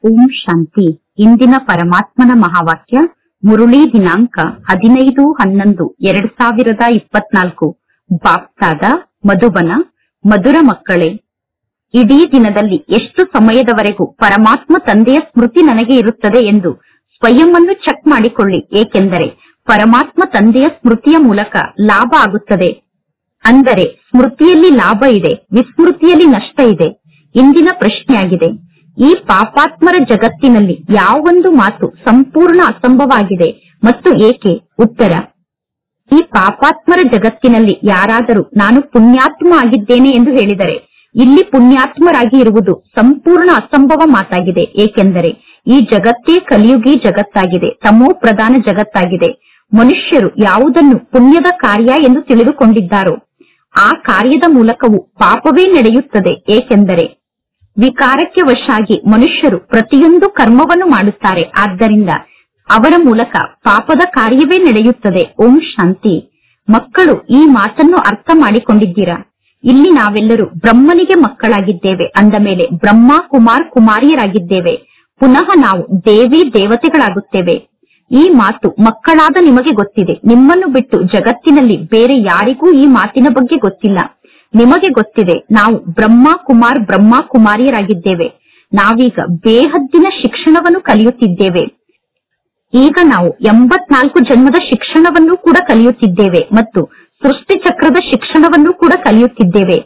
ಓಂ ಶಾಂತಿ. ಇಂದಿನ ಪರಮಾತ್ಮನ ಮಹಾವಾಕ್ಯ ಮುರುಳಿ ದಿನಾಂಕ 15/11/2024. ಬಾಪ್ತಾದ ಮಧುಬನ. ಮಧುರ ಮಕ್ಕಳೇ, ಇಡೀ ದಿನದಲ್ಲಿ ಎಷ್ಟು ಸಮಯದವರೆಗೂ ಪರಮಾತ್ಮ ತಂದೆಯ ಸ್ಮೃತಿ ನನಗೆ ಇರುತ್ತದೆ ಎಂದು ಸ್ವಯಂ ಅನ್ನು ಚೆಕ್ ಮಾಡಿಕೊಳ್ಳಿ. ಏಕೆಂದರೆ ಪರಮಾತ್ಮ ತಂದೆಯ ಸ್ಮೃತಿಯ ಮೂಲಕ ಲಾಭ ಆಗುತ್ತದೆ. ಅಂದರೆ ಸ್ಮೃತಿಯಲ್ಲಿ ಲಾಭ ಇದೆ, ವಿಸ್ಮೃತಿಯಲ್ಲಿ ನಷ್ಟ ಇದೆ. ಇಂದಿನ ಪ್ರಶ್ನೆಯಾಗಿದೆ, ಈ ಪಾಪಾತ್ಮರ ಜಗತ್ತಿನಲ್ಲಿ ಯಾವೊಂದು ಮಾತು ಸಂಪೂರ್ಣ ಅಸಂಭವ ಆಗಿದೆ ಮತ್ತು ಏಕೆ? ಉತ್ತರ, ಈ ಪಾಪಾತ್ಮರ ಜಗತ್ತಿನಲ್ಲಿ ಯಾರಾದರೂ ನಾನು ಪುಣ್ಯಾತ್ಮ ಆಗಿದ್ದೇನೆ ಎಂದು ಹೇಳಿದರೆ ಇಲ್ಲಿ ಪುಣ್ಯಾತ್ಮರಾಗಿ ಇರುವುದು ಸಂಪೂರ್ಣ ಅಸಂಭವ ಮಾತಾಗಿದೆ. ಏಕೆಂದರೆ ಈ ಜಗತ್ತೇ ಕಲಿಯುಗಿ ಜಗತ್ತಾಗಿದೆ, ತಮೋ ಪ್ರಧಾನ ಜಗತ್ತಾಗಿದೆ. ಮನುಷ್ಯರು ಯಾವುದನ್ನು ಪುಣ್ಯದ ಕಾರ್ಯ ಎಂದು ತಿಳಿದುಕೊಂಡಿದ್ದಾರೋ ಆ ಕಾರ್ಯದ ಮೂಲಕವೂ ಪಾಪವೇ ನಡೆಯುತ್ತದೆ. ಏಕೆಂದರೆ ವಿಕಾರಕ್ಕೆ ವಶಾಗಿ ಮನುಷ್ಯರು ಪ್ರತಿಯೊಂದು ಕರ್ಮವನ್ನು ಮಾಡುತ್ತಾರೆ. ಆದ್ದರಿಂದ ಅವರ ಮೂಲಕ ಪಾಪದ ಕಾರ್ಯವೇ ನಡೆಯುತ್ತದೆ. ಓಂ ಶಾಂತಿ. ಮಕ್ಕಳು, ಈ ಮಾತನ್ನು ಅರ್ಥ ಮಾಡಿಕೊಂಡಿದ್ದೀರಾ? ಇಲ್ಲಿ ನಾವೆಲ್ಲರೂ ಬ್ರಹ್ಮನಿಗೆ ಮಕ್ಕಳಾಗಿದ್ದೇವೆ. ಅಂದ ಮೇಲೆ ಬ್ರಹ್ಮ ಕುಮಾರ್ ಕುಮಾರಿಯರಾಗಿದ್ದೇವೆ. ಪುನಃ ನಾವು ದೇವಿ ದೇವತೆಗಳಾಗುತ್ತೇವೆ. ಈ ಮಾತು ಮಕ್ಕಳಾದ ನಿಮಗೆ ಗೊತ್ತಿದೆ. ನಿಮ್ಮನ್ನು ಬಿಟ್ಟು ಜಗತ್ತಿನಲ್ಲಿ ಬೇರೆ ಯಾರಿಗೂ ಈ ಮಾತಿನ ಬಗ್ಗೆ ಗೊತ್ತಿಲ್ಲ. ನಿಮಗೆ ಗೊತ್ತಿದೆ, ನಾವು ಬ್ರಹ್ಮ ಕುಮಾರಿಯರಾಗಿದ್ದೇವೆ. ನಾವೀಗ ಬೇಹದ್ದಿನ ಶಿಕ್ಷಣವನ್ನು ಕಲಿಯುತ್ತಿದ್ದೇವೆ. ಈಗ ನಾವು 84 ಜನ್ಮದ ಶಿಕ್ಷಣವನ್ನು ಕೂಡ ಕಲಿಯುತ್ತಿದ್ದೇವೆ ಮತ್ತು ಸೃಷ್ಟಿ ಚಕ್ರದ ಶಿಕ್ಷಣವನ್ನು ಕೂಡ ಕಲಿಯುತ್ತಿದ್ದೇವೆ.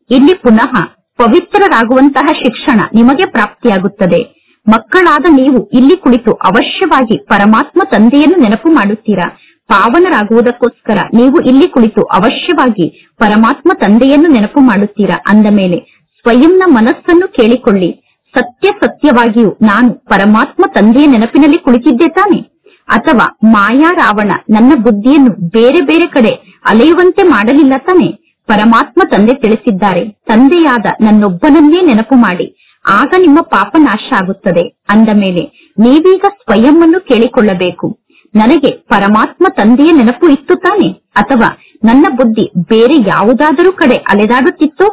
ಇಲ್ಲಿ ಪುನಃ ಪವಿತ್ರರಾಗುವಂತಹ ಶಿಕ್ಷಣ ನಿಮಗೆ ಪ್ರಾಪ್ತಿಯಾಗುತ್ತದೆ. ಮಕ್ಕಳಾದ ನೀವು ಇಲ್ಲಿ ಕುಳಿತು ಅವಶ್ಯವಾಗಿ ಪರಮಾತ್ಮ ತಂದೆಯನ್ನು ನೆನಪು ಮಾಡುತ್ತೀರಾ. ಪಾವನರಾಗುವುದಕ್ಕೋಸ್ಕರ ನೀವು ಇಲ್ಲಿ ಕುಳಿತು ಅವಶ್ಯವಾಗಿ ಪರಮಾತ್ಮ ತಂದೆಯನ್ನು ನೆನಪು ಮಾಡುತ್ತೀರಾ. ಅಂದ ಮೇಲೆ ಸ್ವಯಂನ ಮನಸ್ಸನ್ನು ಕೇಳಿಕೊಳ್ಳಿ. ಸತ್ಯವಾಗಿಯೂ ನಾನು ಪರಮಾತ್ಮ ತಂದೆಯ ನೆನಪಿನಲ್ಲಿ ಕುಳಿತಿದ್ದೆ ತಾನೆ? ಅಥವಾ ಮಾಯಾ ರಾವಣ ನನ್ನ ಬುದ್ಧಿಯನ್ನು ಬೇರೆ ಬೇರೆ ಕಡೆ ಅಲೆಯುವಂತೆ ಮಾಡಲಿಲ್ಲ ತಾನೆ? ಪರಮಾತ್ಮ ತಂದೆ ತಿಳಿಸಿದ್ದಾರೆ, ತಂದೆಯಾದ ನನ್ನೊಬ್ಬನನ್ನೇ ನೆನಪು ಮಾಡಿ, ಆಗ ನಿಮ್ಮ ಪಾಪ ನಾಶ ಆಗುತ್ತದೆ. ಅಂದ ಮೇಲೆ ನೀವೀಗ ಸ್ವಯಂ ಅನ್ನು ಕೇಳಿಕೊಳ್ಳಬೇಕು, ನನಗೆ ಪರಮಾತ್ಮ ತಂದೆಯ ನೆನಪು ಇತ್ತು ತಾನೆ? ಅಥವಾ ನನ್ನ ಬುದ್ಧಿ ಬೇರೆ ಯಾವುದಾದರೂ ಕಡೆ ಅಲೆದಾಡುತ್ತಿತ್ತೋ?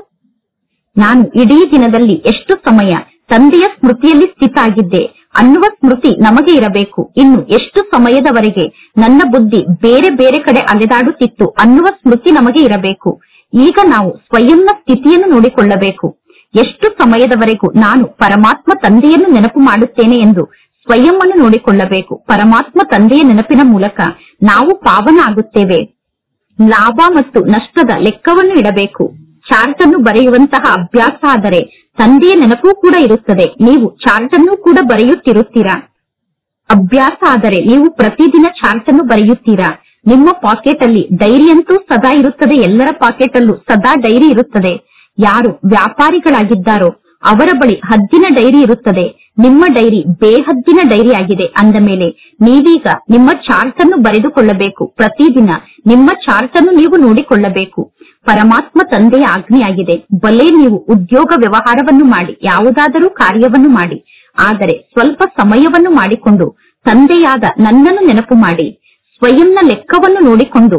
ನಾನು ಇಡೀ ದಿನದಲ್ಲಿ ಎಷ್ಟು ಸಮಯ ತಂದೆಯ ಸ್ಮೃತಿಯಲ್ಲಿ ಸ್ಥಿತ ಆಗಿದ್ದೆ ಅನ್ನುವ ಸ್ಮೃತಿ ನಮಗೆ ಇರಬೇಕು. ಇನ್ನು ಎಷ್ಟು ಸಮಯದವರೆಗೆ ನನ್ನ ಬುದ್ಧಿ ಬೇರೆ ಬೇರೆ ಕಡೆ ಅಲೆದಾಡುತ್ತಿತ್ತು ಅನ್ನುವ ಸ್ಮೃತಿ ನಮಗೆ ಇರಬೇಕು. ಈಗ ನಾವು ಸ್ವಯಂನ ಸ್ಥಿತಿಯನ್ನು ನೋಡಿಕೊಳ್ಳಬೇಕು. ಎಷ್ಟು ಸಮಯದವರೆಗೂ ನಾನು ಪರಮಾತ್ಮ ತಂದೆಯನ್ನು ನೆನಪು ಮಾಡುತ್ತೇನೆ ಎಂದು ಸ್ವಯಂ ಅನ್ನು ನೋಡಿಕೊಳ್ಳಬೇಕು. ಪರಮಾತ್ಮ ತಂದೆಯ ನೆನಪಿನ ಮೂಲಕ ನಾವು ಪಾವನ ಆಗುತ್ತೇವೆ. ಲಾಭ ಮತ್ತು ನಷ್ಟದ ಲೆಕ್ಕವನ್ನು ಇಡಬೇಕು. ಚಾರ್ಟ್ ಅನ್ನು ಬರೆಯುವಂತಹ ಅಭ್ಯಾಸ ಆದರೆ ತಂದೆಯ ನೆನಪು ಕೂಡ ಇರುತ್ತದೆ. ನೀವು ಚಾರ್ಟ್ ಅನ್ನು ಕೂಡ ಬರೆಯುತ್ತಿರುತ್ತೀರಾ? ಅಭ್ಯಾಸ ಆದರೆ ನೀವು ಪ್ರತಿದಿನ ಚಾರ್ಟ್ ಅನ್ನು ಬರೆಯುತ್ತೀರಾ? ನಿಮ್ಮ ಪಾಕೆಟ್ ಅಲ್ಲಿ ಡೈರಿ ಅಂತೂ ಸದಾ ಇರುತ್ತದೆ. ಎಲ್ಲರ ಪಾಕೆಟ್ ಅಲ್ಲೂ ಸದಾ ಡೈರಿ ಇರುತ್ತದೆ. ಯಾರು ವ್ಯಾಪಾರಿಗಳಾಗಿದ್ದಾರೋ ಅವರ ಬಳಿ ಹದ್ದಿನ ಡೈರಿ ಇರುತ್ತದೆ. ನಿಮ್ಮ ಡೈರಿ ಬೇಹದ್ದಿನ ಡೈರಿ ಆಗಿದೆ. ಅಂದ ಮೇಲೆ ನೀವೀಗ ನಿಮ್ಮ ಚಾರ್ಟ್ ಅನ್ನು ಬರೆದುಕೊಳ್ಳಬೇಕು. ಪ್ರತಿದಿನ ನಿಮ್ಮ ಚಾರ್ಟ್ ಅನ್ನು ನೀವು ನೋಡಿಕೊಳ್ಳಬೇಕು. ಪರಮಾತ್ಮ ತಂದೆಯ ಆಜ್ಞೆಯಾಗಿದೆ, ಬಲೆ ನೀವು ಉದ್ಯೋಗ ವ್ಯವಹಾರವನ್ನು ಮಾಡಿ, ಯಾವುದಾದರೂ ಕಾರ್ಯವನ್ನು ಮಾಡಿ, ಆದರೆ ಸ್ವಲ್ಪ ಸಮಯವನ್ನು ಮಾಡಿಕೊಂಡು ತಂದೆಯಾದ ನನ್ನನ್ನು ನೆನಪು ಮಾಡಿ, ಸ್ವಯಂನ ಲೆಕ್ಕವನ್ನು ನೋಡಿಕೊಂಡು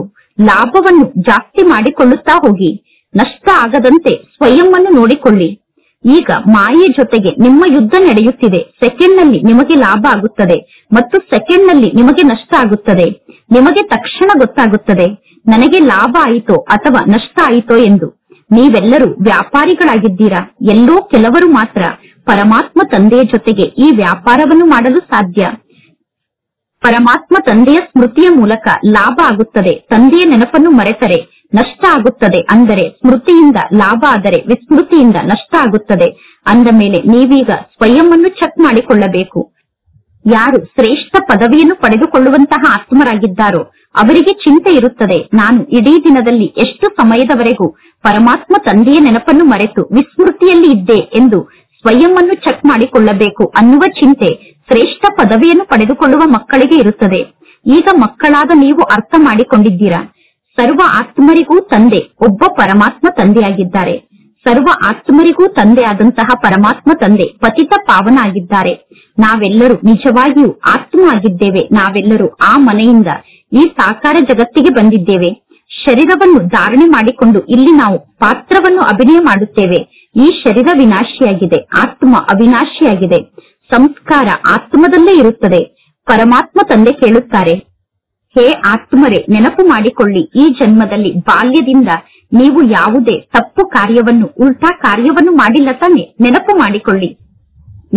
ಲಾಭವನ್ನು ಜಾಸ್ತಿ ಮಾಡಿಕೊಳ್ಳುತ್ತಾ ಹೋಗಿ. ನಷ್ಟ ಆಗದಂತೆ ಸ್ವಯಂ ಅನ್ನು ನೋಡಿಕೊಳ್ಳಿ. ಈಗ ಮಾಯೆ ಜೊತೆಗೆ ನಿಮ್ಮ ಯುದ್ಧ ನಡೆಯುತ್ತಿದೆ. ಸೆಕೆಂಡ್ ನಲ್ಲಿ ನಿಮಗೆ ಲಾಭ ಆಗುತ್ತದೆ ಮತ್ತು ಸೆಕೆಂಡ್ ನಲ್ಲಿ ನಿಮಗೆ ನಷ್ಟ ಆಗುತ್ತದೆ. ನಿಮಗೆ ತಕ್ಷಣ ಗೊತ್ತಾಗುತ್ತದೆ ನನಗೆ ಲಾಭ ಆಯಿತೋ ಅಥವಾ ನಷ್ಟ ಆಯಿತೋ ಎಂದು. ನೀವೆಲ್ಲರೂ ವ್ಯಾಪಾರಿಗಳಾಗಿದ್ದೀರಾ. ಎಲ್ಲೋ ಕೆಲವರು ಮಾತ್ರ ಪರಮಾತ್ಮ ತಂದೆಯ ಜೊತೆಗೆ ಈ ವ್ಯಾಪಾರವನ್ನು ಮಾಡಲು ಸಾಧ್ಯ. ಪರಮಾತ್ಮ ತಂದೆಯ ಸ್ಮೃತಿಯ ಮೂಲಕ ಲಾಭ ಆಗುತ್ತದೆ. ತಂದೆಯ ನೆನಪನ್ನು ಮರೆತರೆ ನಷ್ಟ ಆಗುತ್ತದೆ. ಅಂದರೆ ಸ್ಮೃತಿಯಿಂದ ಲಾಭ ಆದರೆ ವಿಸ್ಮೃತಿಯಿಂದ ನಷ್ಟ ಆಗುತ್ತದೆ. ಅಂದ ಮೇಲೆ ನೀವೀಗ ಸ್ವಯಂ ಅನ್ನು ಚೆಕ್ ಮಾಡಿಕೊಳ್ಳಬೇಕು. ಯಾರು ಶ್ರೇಷ್ಠ ಪದವಿಯನ್ನು ಪಡೆದುಕೊಳ್ಳುವಂತಹ ಆತ್ಮರಾಗಿದ್ದಾರೋ ಅವರಿಗೆ ಚಿಂತೆ ಇರುತ್ತದೆ, ನಾನು ಇಡೀ ದಿನದಲ್ಲಿ ಎಷ್ಟು ಸಮಯದವರೆಗೂ ಪರಮಾತ್ಮ ತಂದೆಯ ನೆನಪನ್ನು ಮರೆತು ವಿಸ್ಮೃತಿಯಲ್ಲಿ ಇದ್ದೆ ಎಂದು ಸ್ವಯಂ ಅನ್ನು ಚೆಕ್ ಮಾಡಿಕೊಳ್ಳಬೇಕು ಅನ್ನುವ ಚಿಂತೆ ಶ್ರೇಷ್ಠ ಪದವಿಯನ್ನು ಪಡೆದುಕೊಳ್ಳುವ ಮಕ್ಕಳಿಗೆ ಇರುತ್ತದೆ. ಈಗ ಮಕ್ಕಳಾದ ನೀವು ಅರ್ಥ ಮಾಡಿಕೊಂಡಿದ್ದೀರಾ? ಸರ್ವ ಆತ್ಮರಿಗೂ ತಂದೆ ಒಬ್ಬ ಪರಮಾತ್ಮ ತಂದೆಯಾಗಿದ್ದಾರೆ. ಸರ್ವ ಆತ್ಮರಿಗೂ ತಂದೆ ಆದಂತಹ ಪರಮಾತ್ಮ ತಂದೆ ಪತಿತ ಪಾವನ ಆಗಿದ್ದಾರೆ. ನಾವೆಲ್ಲರೂ ನಿಜವಾಗಿಯೂ ಆತ್ಮ ಆಗಿದ್ದೇವೆ. ನಾವೆಲ್ಲರೂ ಆ ಮನೆಯಿಂದ ಈ ಸಾಕಾರ ಜಗತ್ತಿಗೆ ಬಂದಿದ್ದೇವೆ. ಶರೀರವನ್ನು ಧಾರಣೆ ಮಾಡಿಕೊಂಡು ಇಲ್ಲಿ ನಾವು ಪಾತ್ರವನ್ನು ಅಭಿನಯ ಮಾಡುತ್ತೇವೆ. ಈ ಶರೀರ ವಿನಾಶಿಯಾಗಿದೆ, ಆತ್ಮ ಅವಿನಾಶಿಯಾಗಿದೆ. ಸಂಸ್ಕಾರ ಆತ್ಮದಲ್ಲೇ ಇರುತ್ತದೆ. ಪರಮಾತ್ಮ ತಂದೆ ಕೇಳುತ್ತಾರೆ, ಹೇ ಆತ್ಮರೇ, ನೆನಪು ಮಾಡಿಕೊಳ್ಳಿ, ಈ ಜನ್ಮದಲ್ಲಿ ಬಾಲ್ಯದಿಂದ ನೀವು ಯಾವುದೇ ತಪ್ಪು ಕಾರ್ಯವನ್ನು, ಉಲ್ಟಾ ಕಾರ್ಯವನ್ನು ಮಾಡಿಲ್ಲ ತಾನೆ? ನೆನಪು ಮಾಡಿಕೊಳ್ಳಿ.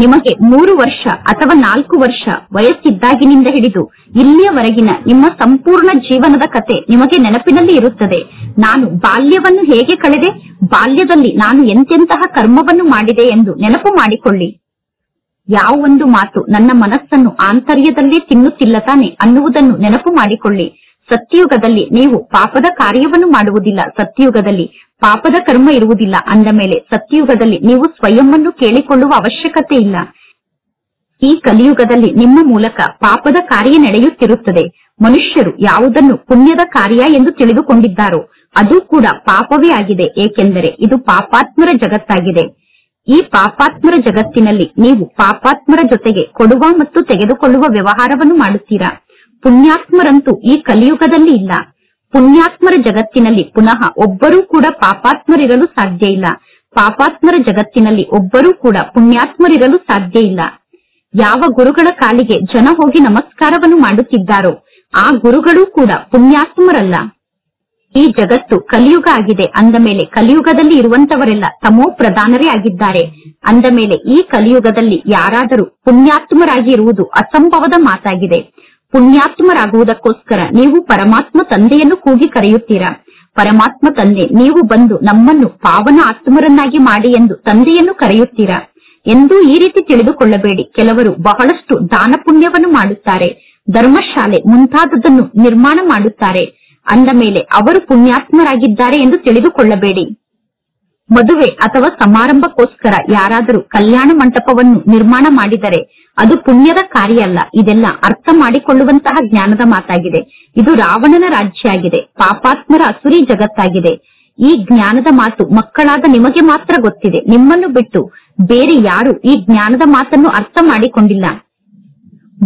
ನಿಮಗೆ 3 ವರ್ಷ ಅಥವಾ 4 ವರ್ಷ ವಯಸ್ಸಿದ್ದಾಗಿನಿಂದ ಹಿಡಿದು ಇಲ್ಲಿಯವರೆಗಿನ ನಿಮ್ಮ ಸಂಪೂರ್ಣ ಜೀವನದ ಕತೆ ನಿಮಗೆ ನೆನಪಿನಲ್ಲಿ ಇರುತ್ತದೆ. ನಾನು ಬಾಲ್ಯವನ್ನು ಹೇಗೆ ಕಳೆದೆ, ಬಾಲ್ಯದಲ್ಲಿ ನಾನು ಎಂತೆಂತಹ ಕರ್ಮವನ್ನು ಮಾಡಿದೆ ಎಂದು ನೆನಪು ಮಾಡಿಕೊಳ್ಳಿ. ಯಾವ ಒಂದು ಮಾತು ನನ್ನ ಮನಸ್ಸನ್ನು ಆಂತರ್ಯದಲ್ಲೇ ತಿನ್ನುತ್ತಿಲ್ಲ ತಾನೆ ಅನ್ನುವುದನ್ನು ನೆನಪು ಮಾಡಿಕೊಳ್ಳಿ. ಸತ್ಯಯುಗದಲ್ಲಿ ನೀವು ಪಾಪದ ಕಾರ್ಯವನ್ನು ಮಾಡುವುದಿಲ್ಲ, ಸತ್ಯಯುಗದಲ್ಲಿ ಪಾಪದ ಕರ್ಮ ಇರುವುದಿಲ್ಲ. ಅಂದ ಮೇಲೆ ಸತ್ಯಯುಗದಲ್ಲಿ ನೀವು ಸ್ವಯಂವನ್ನು ಕೇಳಿಕೊಳ್ಳುವ ಅವಶ್ಯಕತೆ ಇಲ್ಲ. ಈ ಕಲಿಯುಗದಲ್ಲಿ ನಿಮ್ಮ ಮೂಲಕ ಪಾಪದ ಕಾರ್ಯ ನಡೆಯುತ್ತಿರುತ್ತದೆ. ಮನುಷ್ಯರು ಯಾವುದನ್ನು ಪುಣ್ಯದ ಕಾರ್ಯ ಎಂದು ತಿಳಿದುಕೊಂಡಿದ್ದಾರೋ ಅದು ಕೂಡ ಪಾಪವೇ ಆಗಿದೆ, ಏಕೆಂದರೆ ಇದು ಪಾಪಾತ್ಮರ ಜಗತ್ತಾಗಿದೆ. ಈ ಪಾಪಾತ್ಮರ ಜಗತ್ತಿನಲ್ಲಿ ನೀವು ಪಾಪಾತ್ಮರ ಜೊತೆಗೆ ಕೊಡುವ ಮತ್ತು ತೆಗೆದುಕೊಳ್ಳುವ ವ್ಯವಹಾರವನ್ನು ಮಾಡುತ್ತೀರಾ. ಪುಣ್ಯಾತ್ಮರಂತೂ ಈ ಕಲಿಯುಗದಲ್ಲಿ ಇಲ್ಲ. ಪುಣ್ಯಾತ್ಮರ ಜಗತ್ತಿನಲ್ಲಿ ಪುನಃ ಒಬ್ಬರೂ ಕೂಡ ಪಾಪಾತ್ಮರಿರಲು ಸಾಧ್ಯ ಇಲ್ಲ. ಪಾಪಾತ್ಮರ ಜಗತ್ತಿನಲ್ಲಿ ಒಬ್ಬರೂ ಕೂಡ ಪುಣ್ಯಾತ್ಮರಿರಲು ಸಾಧ್ಯ ಇಲ್ಲ. ಯಾವ ಗುರುಗಳ ಕಾಲಿಗೆ ಜನ ಹೋಗಿ ನಮಸ್ಕಾರವನ್ನು ಮಾಡುತ್ತಿದ್ದಾರೋ ಆ ಗುರುಗಳೂ ಕೂಡ ಪುಣ್ಯಾತ್ಮರಲ್ಲ. ಈ ಜಗತ್ತು ಕಲಿಯುಗ ಆಗಿದೆ. ಅಂದ ಮೇಲೆ ಕಲಿಯುಗದಲ್ಲಿ ಇರುವಂತವರೆಲ್ಲ ತಮೋ ಪ್ರಧಾನರೇ ಆಗಿದ್ದಾರೆ. ಅಂದ ಮೇಲೆ ಈ ಕಲಿಯುಗದಲ್ಲಿ ಯಾರಾದರೂ ಪುಣ್ಯಾತ್ಮರಾಗಿ ಇರುವುದು ಅಸಂಭವದ ಮಾತಾಗಿದೆ. ಪುಣ್ಯಾತ್ಮರಾಗುವುದಕ್ಕೋಸ್ಕರ ನೀವು ಪರಮಾತ್ಮ ತಂದೆಯನ್ನು ಕೂಗಿ ಕರೆಯುತ್ತೀರಾ. ಪರಮಾತ್ಮ ತಂದೆ, ನೀವು ಬಂದು ನಮ್ಮನ್ನು ಪಾವನ ಆತ್ಮರನ್ನಾಗಿ ಮಾಡಿ ಎಂದು ತಂದೆಯನ್ನು ಕರೆಯುತ್ತೀರಾ ಎಂದು ಈ ರೀತಿ ತಿಳಿದುಕೊಳ್ಳಬೇಡಿ. ಕೆಲವರು ಬಹಳಷ್ಟು ದಾನ ಪುಣ್ಯವನ್ನು ಮಾಡುತ್ತಾರೆ, ಧರ್ಮಶಾಲೆ ಮುಂತಾದದನ್ನು ನಿರ್ಮಾಣ ಮಾಡುತ್ತಾರೆ. ಅಂದ ಮೇಲೆ ಅವರು ಪುಣ್ಯಾತ್ಮರಾಗಿದ್ದಾರೆ ಎಂದು ತಿಳಿದುಕೊಳ್ಳಬೇಡಿ. ಮದುವೆ ಅಥವಾ ಸಮಾರಂಭಕ್ಕೋಸ್ಕರ ಯಾರಾದರೂ ಕಲ್ಯಾಣ ಮಂಟಪವನ್ನು ನಿರ್ಮಾಣ ಮಾಡಿದರೆ ಅದು ಪುಣ್ಯದ ಕಾರ್ಯ ಅಲ್ಲ. ಇದೆಲ್ಲ ಅರ್ಥ ಮಾಡಿಕೊಳ್ಳುವಂತಹ ಜ್ಞಾನದ ಮಾತಾಗಿದೆ. ಇದು ರಾವಣನ ರಾಜ್ಯ ಆಗಿದೆ, ಪಾಪಾತ್ಮರ ಅಸುರಿ ಜಗತ್ತಾಗಿದೆ. ಈ ಜ್ಞಾನದ ಮಾತು ಮಕ್ಕಳಾದ ನಿಮಗೆ ಮಾತ್ರ ಗೊತ್ತಿದೆ. ನಿಮ್ಮನ್ನು ಬಿಟ್ಟು ಬೇರೆ ಯಾರು ಈ ಜ್ಞಾನದ ಮಾತನ್ನು ಅರ್ಥ ಮಾಡಿಕೊಂಡಿಲ್ಲ.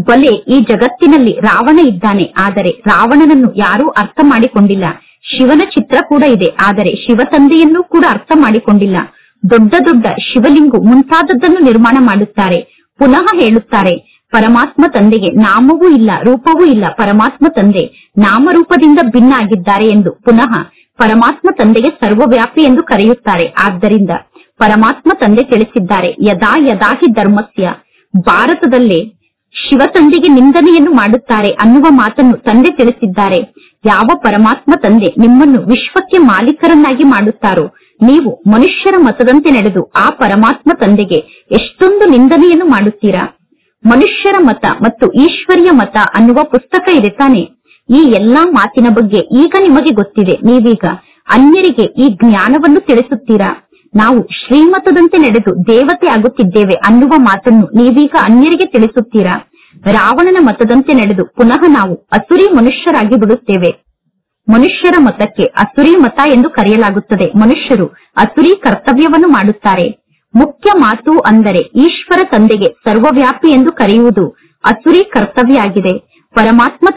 ಬಲೆ ಈ ಜಗತ್ತಿನಲ್ಲಿ ರಾವಣ ಇದ್ದಾನೆ, ಆದರೆ ರಾವಣನನ್ನು ಯಾರೂ ಅರ್ಥ ಮಾಡಿಕೊಂಡಿಲ್ಲ. ಶಿವನ ಚಿತ್ರ ಕೂಡ ಇದೆ, ಆದರೆ ಶಿವ ತಂದೆಯನ್ನು ಕೂಡ ಅರ್ಥ ಮಾಡಿಕೊಂಡಿಲ್ಲ. ದೊಡ್ಡ ದೊಡ್ಡ ಶಿವಲಿಂಗು ಮುಂತಾದದ್ದನ್ನು ನಿರ್ಮಾಣ ಮಾಡುತ್ತಾರೆ. ಪುನಃ ಹೇಳುತ್ತಾರೆ, ಪರಮಾತ್ಮ ತಂದೆಗೆ ನಾಮವೂ ಇಲ್ಲ, ರೂಪವೂ ಇಲ್ಲ. ಪರಮಾತ್ಮ ತಂದೆ ನಾಮರೂಪದಿಂದ ಭಿನ್ನ ಆಗಿದ್ದಾರೆ ಎಂದು ಪುನಃ ಪರಮಾತ್ಮ ತಂದೆಗೆ ಸರ್ವವ್ಯಾಪಿ ಎಂದು ಕರೆಯುತ್ತಾರೆ. ಆದ್ದರಿಂದ ಪರಮಾತ್ಮ ತಂದೆ ತಿಳಿಸಿದ್ದಾರೆ, ಯದಾ ಯದಾಹಿ ಧರ್ಮಸ್ಯ. ಭಾರತದಲ್ಲೇ ಶಿವ ತಂದೆಗೆ ನಿಂದನೆಯನ್ನು ಮಾಡುತ್ತಾರೆ ಅನ್ನುವ ಮಾತನ್ನು ತಂದೆ ತಿಳಿಸಿದ್ದಾರೆ. ಯಾವ ಪರಮಾತ್ಮ ತಂದೆ ನಿಮ್ಮನ್ನು ವಿಶ್ವಕ್ಕೆ ಮಾಲೀಕರನ್ನಾಗಿ ಮಾಡುತ್ತಾರೋ ನೀವು ಮನುಷ್ಯರ ಮತದಂತೆ ನಡೆದು ಆ ಪರಮಾತ್ಮ ತಂದೆಗೆ ಎಷ್ಟೊಂದು ನಿಂದನೆಯನ್ನು ಮಾಡುತ್ತೀರಾ. ಮನುಷ್ಯರ ಮತ ಮತ್ತು ಈಶ್ವರ್ಯ ಮತ ಅನ್ನುವ ಪುಸ್ತಕ ಇದೆ ತಾನೆ. ಈ ಎಲ್ಲಾ ಮಾತಿನ ಬಗ್ಗೆ ಈಗ ನಿಮಗೆ ಗೊತ್ತಿದೆ. ನೀವೀಗ ಅನ್ಯರಿಗೆ ಈ ಜ್ಞಾನವನ್ನು ತಿಳಿಸುತ್ತೀರಾ. ನಾವು ಶ್ರೀಮತದಂತೆ ನಡೆದು ದೇವತೆ ಆಗುತ್ತಿದ್ದೇವೆ ಅನ್ನುವ ಮಾತನ್ನು ನೀವೀಗ ಅನ್ಯರಿಗೆ ತಿಳಿಸುತ್ತೀರಾ. ರಾವಣನ ಮತದಂತೆ ನಡೆದು ಪುನಃ ನಾವು ಅಸುರಿ ಮನುಷ್ಯರಾಗಿ ಬಿಡುತ್ತೇವೆ. ಮನುಷ್ಯರ ಮತಕ್ಕೆ ಅಸುರಿ ಮತ ಎಂದು ಕರೆಯಲಾಗುತ್ತದೆ. ಮನುಷ್ಯರು ಅಸುರಿ ಕರ್ತವ್ಯವನ್ನು ಮಾಡುತ್ತಾರೆ. ಮುಖ್ಯ ಮಾತು ಅಂದರೆ ಈಶ್ವರ ತಂದೆಗೆ ಸರ್ವವ್ಯಾಪಿ ಎಂದು ಕರೆಯುವುದು ಅಸುರಿ ಕರ್ತವ್ಯ ಆಗಿದೆ. ಪರಮಾತ್ಮ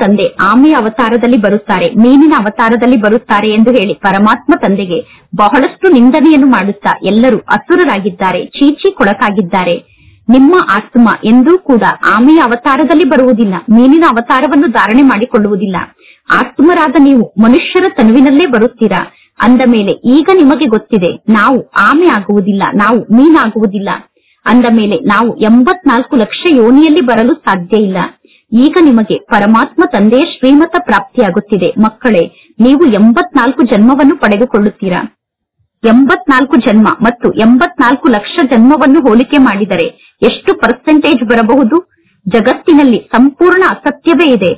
ತಂದೆ ಆಮೆಯ ಅವತಾರದಲ್ಲಿ ಬರುತ್ತಾರೆ, ಮೀನಿನ ಅವತಾರದಲ್ಲಿ ಬರುತ್ತಾರೆ ಎಂದು ಹೇಳಿ ಪರಮಾತ್ಮ ತಂದೆಗೆ ಬಹಳಷ್ಟು ನಿಂದನೆಯನ್ನು ಮಾಡುತ್ತಾ ಎಲ್ಲರೂ ಅಸುರರಾಗಿದ್ದಾರೆ, ಚೀಚಿ ಕೊಳಕಾಗಿದ್ದಾರೆ. ನಿಮ್ಮ ಆತ್ಮ ಎಂದೂ ಕೂಡ ಆಮೆಯ ಅವತಾರದಲ್ಲಿ ಬರುವುದಿಲ್ಲ, ಮೀನಿನ ಅವತಾರವನ್ನು ಧಾರಣೆ ಮಾಡಿಕೊಳ್ಳುವುದಿಲ್ಲ. ಆತ್ಮರಾದ ನೀವು ಮನುಷ್ಯರ ತನುವಿನಲ್ಲೇ ಬರುತ್ತೀರಾ. ಅಂದ ಮೇಲೆ ಈಗ ನಿಮಗೆ ಗೊತ್ತಿದೆ, ನಾವು ಆಮೆ ಆಗುವುದಿಲ್ಲ, ನಾವು ಮೀನಾಗುವುದಿಲ್ಲ. ಅಂದ ಮೇಲೆ ನಾವು 84 ಲಕ್ಷ ಯೋನಿಯಲ್ಲಿ ಬರಲು ಸಾಧ್ಯ ಇಲ್ಲ. ಈಗ ನಿಮಗೆ ಪರಮಾತ್ಮ ತಂದೆಯ ಶ್ರೀಮತ ಪ್ರಾಪ್ತಿಯಾಗುತ್ತಿದೆ. ಮಕ್ಕಳೇ, ನೀವು 84 ಜನ್ಮವನ್ನು ಪಡೆದುಕೊಳ್ಳುತ್ತೀರಾ. 84 ಜನ್ಮ ಮತ್ತು 84 ಲಕ್ಷ ಜನ್ಮವನ್ನು ಹೋಲಿಕೆ ಮಾಡಿದರೆ ಎಷ್ಟು ಪರ್ಸೆಂಟೇಜ್ ಬರಬಹುದು? ಜಗತ್ತಿನಲ್ಲಿ ಸಂಪೂರ್ಣ ಅಸತ್ಯವೇ ಇದೆ.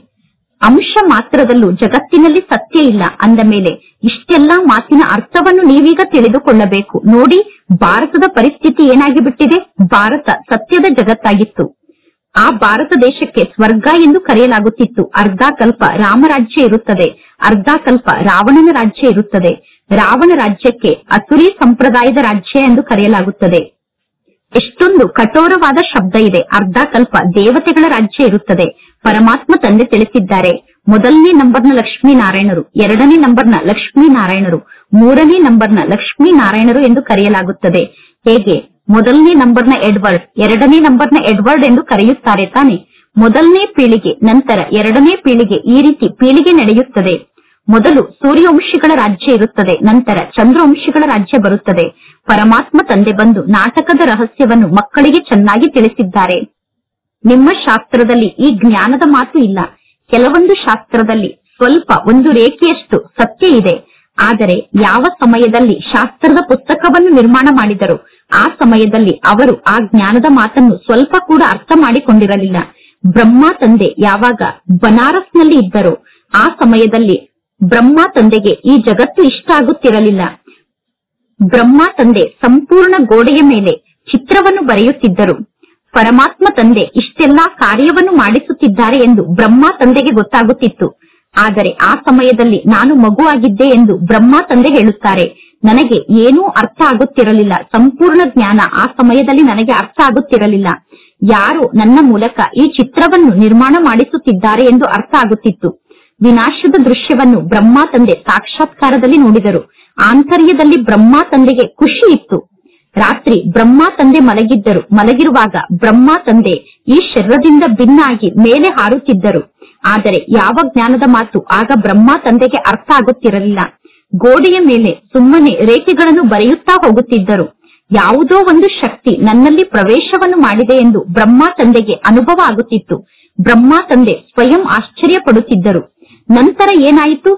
ಅಂಶ ಮಾತ್ರದಲ್ಲೂ ಜಗತ್ತಿನಲ್ಲಿ ಸತ್ಯ ಇಲ್ಲ. ಅಂದ ಮೇಲೆ ಇಷ್ಟೆಲ್ಲಾ ಮಾತಿನ ಅರ್ಥವನ್ನು ನೀವೀಗ ತಿಳಿದುಕೊಳ್ಳಬೇಕು. ನೋಡಿ, ಭಾರತದ ಪರಿಸ್ಥಿತಿ ಏನಾಗಿ ಬಿಟ್ಟಿದೆ. ಭಾರತ ಸತ್ಯದ ಜಗತ್ತಾಗಿತ್ತು. ಆ ಭಾರತ ದೇಶಕ್ಕೆ ಸ್ವರ್ಗ ಎಂದು ಕರೆಯಲಾಗುತ್ತಿತ್ತು. ಅರ್ಧ ಕಲ್ಪ ರಾಮರಾಜ್ಯ ಇರುತ್ತದೆ, ಅರ್ಧ ಕಲ್ಪ ರಾವಣನ ರಾಜ್ಯ ಇರುತ್ತದೆ. ರಾವಣ ರಾಜ್ಯಕ್ಕೆ ಅಸುರಿ ಸಂಪ್ರದಾಯದ ರಾಜ್ಯ ಎಂದು ಕರೆಯಲಾಗುತ್ತದೆ. ಎಷ್ಟೊಂದು ಕಠೋರವಾದ ಶಬ್ದ ಇದೆ. ಅರ್ಧ ಕಲ್ಪ ದೇವತೆಗಳ ರಾಜ್ಯ ಇರುತ್ತದೆ. ಪರಮಾತ್ಮ ತಂದೆ ತಿಳಿಸಿದ್ದಾರೆ, ಮೊದಲನೇ ನಂಬರ್ನ ಲಕ್ಷ್ಮೀನಾರಾಯಣರು, ಎರಡನೇ ನಂಬರ್ನ ಲಕ್ಷ್ಮೀನಾರಾಯಣರು, ಮೂರನೇ ನಂಬರ್ನ ಲಕ್ಷ್ಮೀನಾರಾಯಣರು ಎಂದು ಕರೆಯಲಾಗುತ್ತದೆ. ಹೇಗೆ ಮೊದಲನೇ ನಂಬರ್ನ ಎಡ್ವರ್ಡ್, ಎರಡನೇ ನಂಬರ್ನ ಎಡ್ವರ್ಡ್ ಎಂದು ಕರೆಯುತ್ತಾರೆ ತಾನೆ. ಮೊದಲನೇ ಪೀಳಿಗೆ, ನಂತರ ಎರಡನೇ ಪೀಳಿಗೆ, ಈ ರೀತಿ ಪೀಳಿಗೆ ನಡೆಯುತ್ತದೆ. ಮೊದಲು ಸೂರ್ಯವಂಶಿಗಳ ರಾಜ್ಯ ಇರುತ್ತದೆ, ನಂತರ ಚಂದ್ರವಂಶಿಗಳ ರಾಜ್ಯ ಬರುತ್ತದೆ. ಪರಮಾತ್ಮ ತಂದೆ ಬಂದು ನಾಟಕದ ರಹಸ್ಯವನ್ನು ಮಕ್ಕಳಿಗೆ ಚೆನ್ನಾಗಿ ತಿಳಿಸಿದ್ದಾರೆ. ನಿಮ್ಮ ಶಾಸ್ತ್ರದಲ್ಲಿ ಈ ಜ್ಞಾನದ ಮಾತು ಇಲ್ಲ. ಕೆಲವೊಂದು ಶಾಸ್ತ್ರದಲ್ಲಿ ಸ್ವಲ್ಪ ಒಂದು ರೇಖೆಯಷ್ಟು ಸತ್ಯ ಇದೆ. ಆದರೆ ಯಾವ ಸಮಯದಲ್ಲಿ ಶಾಸ್ತ್ರದ ಪುಸ್ತಕವನ್ನು ನಿರ್ಮಾಣ ಮಾಡಿದರೋ ಆ ಸಮಯದಲ್ಲಿ ಅವರು ಆ ಜ್ಞಾನದ ಮಾತನ್ನು ಸ್ವಲ್ಪ ಕೂಡ ಅರ್ಥ ಮಾಡಿಕೊಂಡಿರಲಿಲ್ಲ. ಬ್ರಹ್ಮ ತಂದೆ ಯಾವಾಗ ಬನಾರಸ್ನಲ್ಲಿ ಇದ್ದರೋ ಆ ಸಮಯದಲ್ಲಿ ಬ್ರಹ್ಮ ತಂದೆಗೆ ಈ ಜಗತ್ತು ಇಷ್ಟ ಆಗುತ್ತಿರಲಿಲ್ಲ. ಬ್ರಹ್ಮ ತಂದೆ ಸಂಪೂರ್ಣ ಗೋಡೆಯ ಮೇಲೆ ಚಿತ್ರವನ್ನು ಬರೆಯುತ್ತಿದ್ದರು. ಪರಮಾತ್ಮ ತಂದೆ ಇಷ್ಟೆಲ್ಲಾ ಕಾರ್ಯವನ್ನು ಮಾಡಿಸುತ್ತಿದ್ದಾರೆ ಎಂದು ಬ್ರಹ್ಮ ತಂದೆಗೆ ಗೊತ್ತಾಗುತ್ತಿತ್ತು. ಆದರೆ ಆ ಸಮಯದಲ್ಲಿ ನಾನು ಮಗುವಾಗಿದ್ದೆ ಎಂದು ಬ್ರಹ್ಮ ತಂದೆ ಹೇಳುತ್ತಾರೆ. ನನಗೆ ಏನೂ ಅರ್ಥ ಆಗುತ್ತಿರಲಿಲ್ಲ. ಸಂಪೂರ್ಣ ಜ್ಞಾನ ಆ ಸಮಯದಲ್ಲಿ ನನಗೆ ಅರ್ಥ ಆಗುತ್ತಿರಲಿಲ್ಲ. ಯಾರು ನನ್ನ ಮೂಲಕ ಈ ಚಿತ್ರವನ್ನು ನಿರ್ಮಾಣ ಮಾಡಿಸುತ್ತಿದ್ದಾರೆ ಎಂದು ಅರ್ಥ ಆಗುತ್ತಿತ್ತು. ವಿನಾಶದ ದೃಶ್ಯವನ್ನು ಬ್ರಹ್ಮ ತಂದೆ ಸಾಕ್ಷಾತ್ಕಾರದಲ್ಲಿ ನೋಡಿದರು. ಆಂತರ್ಯದಲ್ಲಿ ಬ್ರಹ್ಮ ತಂದೆಗೆ ಖುಷಿ ಇತ್ತು. ರಾತ್ರಿ ಬ್ರಹ್ಮ ತಂದೆ ಮಲಗಿದ್ದರು. ಮಲಗಿರುವಾಗ ಬ್ರಹ್ಮ ತಂದೆ ಈ ಶರೀರದಿಂದ ಭಿನ್ನಾಗಿ ಮೇಲೆ ಹಾರುತ್ತಿದ್ದರು. ಆದರೆ ಯಾವ ಜ್ಞಾನದ ಮಾತು ಆಗ ಬ್ರಹ್ಮ ತಂದೆಗೆ ಅರ್ಥ ಆಗುತ್ತಿರಲಿಲ್ಲ. ಗೋಡೆಯ ಮೇಲೆ ಸುಮ್ಮನೆ ರೇಖೆಗಳನ್ನು ಬರೆಯುತ್ತಾ ಹೋಗುತ್ತಿದ್ದರು. ಯಾವುದೋ ಒಂದು ಶಕ್ತಿ ನನ್ನಲ್ಲಿ ಪ್ರವೇಶವನ್ನು ಮಾಡಿದೆ ಎಂದು ಬ್ರಹ್ಮ ತಂದೆಗೆ ಅನುಭವ ಆಗುತ್ತಿತ್ತು. ಬ್ರಹ್ಮ ತಂದೆ ಸ್ವಯಂ ಆಶ್ಚರ್ಯ ಪಡುತ್ತಿದ್ದರು. ನಂತರ ಏನಾಯಿತು?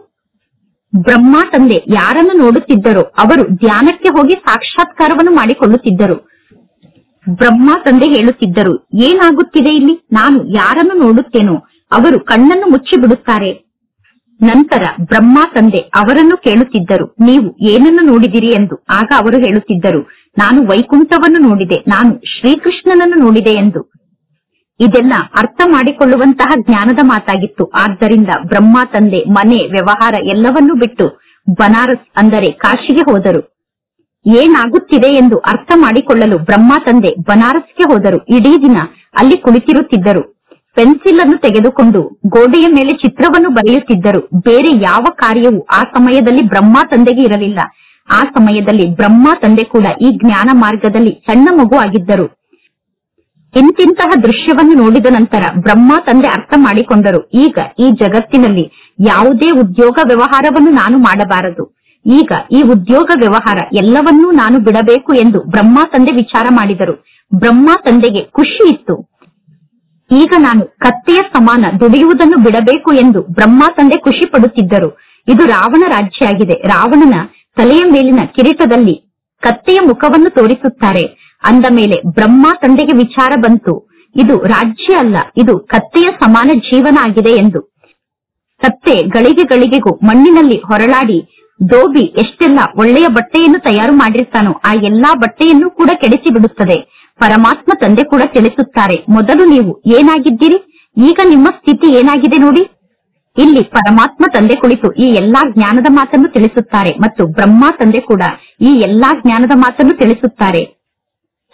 ಬ್ರಹ್ಮ ತಂದೆ ಯಾರನ್ನು ನೋಡುತ್ತಿದ್ದರೋ ಅವರು ಧ್ಯಾನಕ್ಕೆ ಹೋಗಿ ಸಾಕ್ಷಾತ್ಕಾರವನ್ನು ಮಾಡಿಕೊಳ್ಳುತ್ತಿದ್ದರು. ಬ್ರಹ್ಮ ತಂದೆ ಹೇಳುತ್ತಿದ್ದರು, ಏನಾಗುತ್ತಿದೆ ಇಲ್ಲಿ? ನಾನು ಯಾರನ್ನು ನೋಡುತ್ತೇನೋ ಅವರು ಕಣ್ಣನ್ನು ಮುಚ್ಚಿ ಬಿಡುತ್ತಾರೆ. ನಂತರ ಬ್ರಹ್ಮ ತಂದೆ ಅವರನ್ನು ಕೇಳುತ್ತಿದ್ದರು, ನೀವು ಏನನ್ನು ನೋಡಿದಿರಿ ಎಂದು. ಆಗ ಅವರು ಹೇಳುತ್ತಿದ್ದರು, ನಾನು ವೈಕುಂಠವನ್ನು ನೋಡಿದೆ, ನಾನು ಶ್ರೀಕೃಷ್ಣನನ್ನು ನೋಡಿದೆ ಎಂದು. ಇದೆಲ್ಲ ಅರ್ಥ ಮಾಡಿಕೊಳ್ಳುವಂತಹ ಜ್ಞಾನದ ಮಾತಾಗಿತ್ತು. ಆದ್ದರಿಂದ ಬ್ರಹ್ಮ ತಂದೆ ಮನೆ ವ್ಯವಹಾರ ಎಲ್ಲವನ್ನೂ ಬಿಟ್ಟು ಬನಾರಸ್ ಅಂದರೆ ಕಾಶಿಗೆ ಹೋದರು. ಏನಾಗುತ್ತಿದೆ ಎಂದು ಅರ್ಥ ಮಾಡಿಕೊಳ್ಳಲು ಬ್ರಹ್ಮ ತಂದೆ ಬನಾರಸ್ಗೆ ಹೋದರು. ಇಡೀ ದಿನ ಅಲ್ಲಿ ಕುಳಿತಿರುತ್ತಿದ್ದರು. ಪೆನ್ಸಿಲ್ ಅನ್ನು ತೆಗೆದುಕೊಂಡು ಗೋಡೆಯ ಮೇಲೆ ಚಿತ್ರವನ್ನು ಬರೆಯುತ್ತಿದ್ದರು. ಬೇರೆ ಯಾವ ಕಾರ್ಯವೂ ಆ ಸಮಯದಲ್ಲಿ ಬ್ರಹ್ಮ ತಂದೆಗೆ ಇರಲಿಲ್ಲ. ಆ ಸಮಯದಲ್ಲಿ ಬ್ರಹ್ಮ ತಂದೆ ಕೂಡ ಈ ಜ್ಞಾನ ಮಾರ್ಗದಲ್ಲಿ ಸಣ್ಣ ಮಗು ಆಗಿದ್ದರು. ಇಂತಿಂತಹ ದೃಶ್ಯವನ್ನು ನೋಡಿದ ನಂತರ ಬ್ರಹ್ಮ ತಂದೆ ಅರ್ಥ ಮಾಡಿಕೊಂಡರು, ಈಗ ಈ ಜಗತ್ತಿನಲ್ಲಿ ಯಾವುದೇ ಉದ್ಯೋಗ ವ್ಯವಹಾರವನ್ನು ನಾನು ಮಾಡಬಾರದು. ಈಗ ಈ ಉದ್ಯೋಗ ವ್ಯವಹಾರ ಎಲ್ಲವನ್ನೂ ನಾನು ಬಿಡಬೇಕು ಎಂದು ಬ್ರಹ್ಮ ತಂದೆ ವಿಚಾರ ಮಾಡಿದರು. ಬ್ರಹ್ಮ ತಂದೆಗೆ ಖುಷಿ ಇತ್ತು. ಈಗ ನಾನು ಕತ್ತೆಯ ಸಮಾನ ದುಡಿಯುವುದನ್ನು ಬಿಡಬೇಕು ಎಂದು ಬ್ರಹ್ಮ ತಂದೆ ಖುಷಿ ಪಡುತ್ತಿದ್ದರು. ಇದು ರಾವಣ ರಾಜ್ಯ ಆಗಿದೆ. ರಾವಣನ ತಲೆಯ ಮೇಲಿನ ಕಿರೀಟದಲ್ಲಿ ಕತ್ತೆಯ ಮುಖವನ್ನು ತೋರಿಸುತ್ತಾರೆ. ಅಂದ ಮೇಲೆ ಬ್ರಹ್ಮ ತಂದೆಗೆ ವಿಚಾರ ಬಂತು, ಇದು ರಾಜ್ಯ ಅಲ್ಲ, ಇದು ಕತ್ತೆಯ ಸಮಾನ ಜೀವನ ಆಗಿದೆ ಎಂದು. ಕತ್ತೆ ಗಳಿಗೆ ಗಳಿಗೆಗೂ ಮಣ್ಣಿನಲ್ಲಿ ಹೊರಳಾಡಿ ದೋಬಿ ಎಷ್ಟೆಲ್ಲ ಒಳ್ಳೆಯ ಬಟ್ಟೆಯನ್ನು ತಯಾರು ಮಾಡಿರ್ತಾನೋ ಆ ಎಲ್ಲಾ ಬಟ್ಟೆಯನ್ನು ಕೂಡ ಕೆಡಿಸಿ ಬಿಡುತ್ತದೆ. ಪರಮಾತ್ಮ ತಂದೆ ಕೂಡ ತಿಳಿಸುತ್ತಾರೆ, ಮೊದಲು ನೀವು ಏನಾಗಿದ್ದೀರಿ, ಈಗ ನಿಮ್ಮ ಸ್ಥಿತಿ ಏನಾಗಿದೆ ನೋಡಿ. ಇಲ್ಲಿ ಪರಮಾತ್ಮ ತಂದೆ ಕುಳಿತು ಈ ಎಲ್ಲಾ ಜ್ಞಾನದ ಮಾತನ್ನು ತಿಳಿಸುತ್ತಾರೆ ಮತ್ತು ಬ್ರಹ್ಮ ತಂದೆ ಕೂಡ ಈ ಎಲ್ಲಾ ಜ್ಞಾನದ ಮಾತನ್ನು ತಿಳಿಸುತ್ತಾರೆ.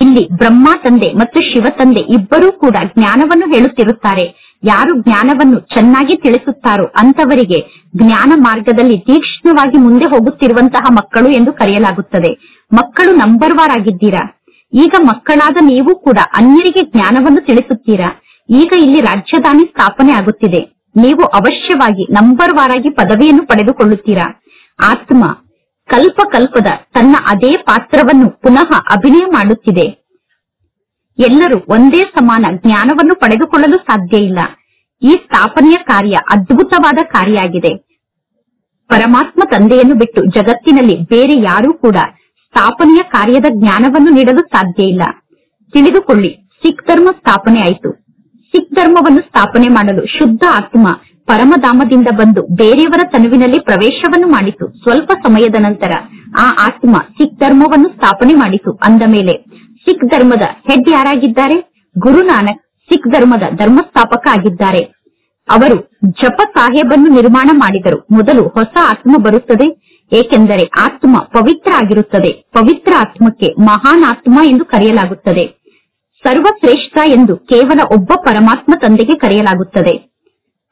ಇಲ್ಲಿ ಬ್ರಹ್ಮ ತಂದೆ ಮತ್ತು ಶಿವ ತಂದೆ ಇಬ್ಬರೂ ಕೂಡ ಜ್ಞಾನವನ್ನು ಹೇಳುತ್ತಿರುತ್ತಾರೆ. ಯಾರು ಜ್ಞಾನವನ್ನು ಚೆನ್ನಾಗಿ ತಿಳಿಸುತ್ತಾರೋ ಅಂತವರಿಗೆ ಜ್ಞಾನ ಮಾರ್ಗದಲ್ಲಿ ತೀಕ್ಷ್ಣವಾಗಿ ಮುಂದೆ ಹೋಗುತ್ತಿರುವಂತಹ ಮಕ್ಕಳು ಎಂದು ಕರೆಯಲಾಗುತ್ತದೆ. ಮಕ್ಕಳು ನಂಬರ್ ವಾರ್ ಆಗಿದ್ದೀರಾ. ಈಗ ಮಕ್ಕಳಾದ ನೀವು ಕೂಡ ಅನ್ಯರಿಗೆ ಜ್ಞಾನವನ್ನು ತಿಳಿಸುತ್ತೀರಾ. ಈಗ ಇಲ್ಲಿ ರಾಜಧಾನಿ ಸ್ಥಾಪನೆ ಆಗುತ್ತಿದೆ. ನೀವು ಅವಶ್ಯವಾಗಿ ನಂಬರ್ ವಾರ್ ಆಗಿ ಪದವಿಯನ್ನು ಪಡೆದುಕೊಳ್ಳುತ್ತೀರಾ. ಆತ್ಮ ಕಲ್ಪ ಕಲ್ಪದ ತನ್ನ ಅದೇ ಪಾತ್ರವನ್ನು ಪುನಃ ಅಭಿನಯ ಮಾಡುತ್ತಿದೆ. ಎಲ್ಲರೂ ಒಂದೇ ಸಮಾನ ಜ್ಞಾನವನ್ನು ಪಡೆದುಕೊಳ್ಳಲು ಸಾಧ್ಯ ಇಲ್ಲ. ಈ ಸ್ಥಾಪನೆಯ ಕಾರ್ಯ ಅದ್ಭುತವಾದ ಕಾರ್ಯ ಆಗಿದೆ. ಪರಮಾತ್ಮ ತಂದೆಯನ್ನು ಬಿಟ್ಟು ಜಗತ್ತಿನಲ್ಲಿ ಬೇರೆ ಯಾರೂ ಕೂಡ ಸ್ಥಾಪನೆಯ ಕಾರ್ಯದ ಜ್ಞಾನವನ್ನು ನೀಡಲು ಸಾಧ್ಯ ಇಲ್ಲ. ತಿಳಿದುಕೊಳ್ಳಿ, ಸಿಖ್ ಧರ್ಮ ಸ್ಥಾಪನೆ ಆಯಿತು. ಸಿಖ್ ಧರ್ಮವನ್ನು ಸ್ಥಾಪನೆ ಮಾಡಲು ಶುದ್ಧ ಆತ್ಮ ಪರಮಧಾಮದಿಂದ ಬಂದು ಬೇರೆಯವರ ತನುವಿನಲ್ಲಿ ಪ್ರವೇಶವನ್ನು ಮಾಡಿತು. ಸ್ವಲ್ಪ ಸಮಯದ ನಂತರ ಆ ಆತ್ಮ ಸಿಖ್ ಧರ್ಮವನ್ನು ಸ್ಥಾಪನೆ ಮಾಡಿತು. ಅಂದ ಮೇಲೆ ಸಿಖ್ ಧರ್ಮದ ಹೆಡ್ ಯಾರಾಗಿದ್ದಾರೆ? ಗುರು ನಾನಕ್ ಸಿಖ್ ಧರ್ಮದ ಧರ್ಮಸ್ಥಾಪಕ ಆಗಿದ್ದಾರೆ. ಅವರು ಜಪ ಸಾಹೇಬನ್ನು ನಿರ್ಮಾಣ ಮಾಡಿದರು. ಮೊದಲು ಹೊಸ ಆತ್ಮ ಬರುತ್ತದೆ, ಏಕೆಂದರೆ ಆತ್ಮ ಪವಿತ್ರ ಆಗಿರುತ್ತದೆ. ಪವಿತ್ರ ಆತ್ಮಕ್ಕೆ ಮಹಾನ್ ಆತ್ಮ ಎಂದು ಕರೆಯಲಾಗುತ್ತದೆ. ಸರ್ವಶ್ರೇಷ್ಠ ಎಂದು ಕೇವಲ ಒಬ್ಬ ಪರಮಾತ್ಮ ತಂದೆಗೆ ಕರೆಯಲಾಗುತ್ತದೆ.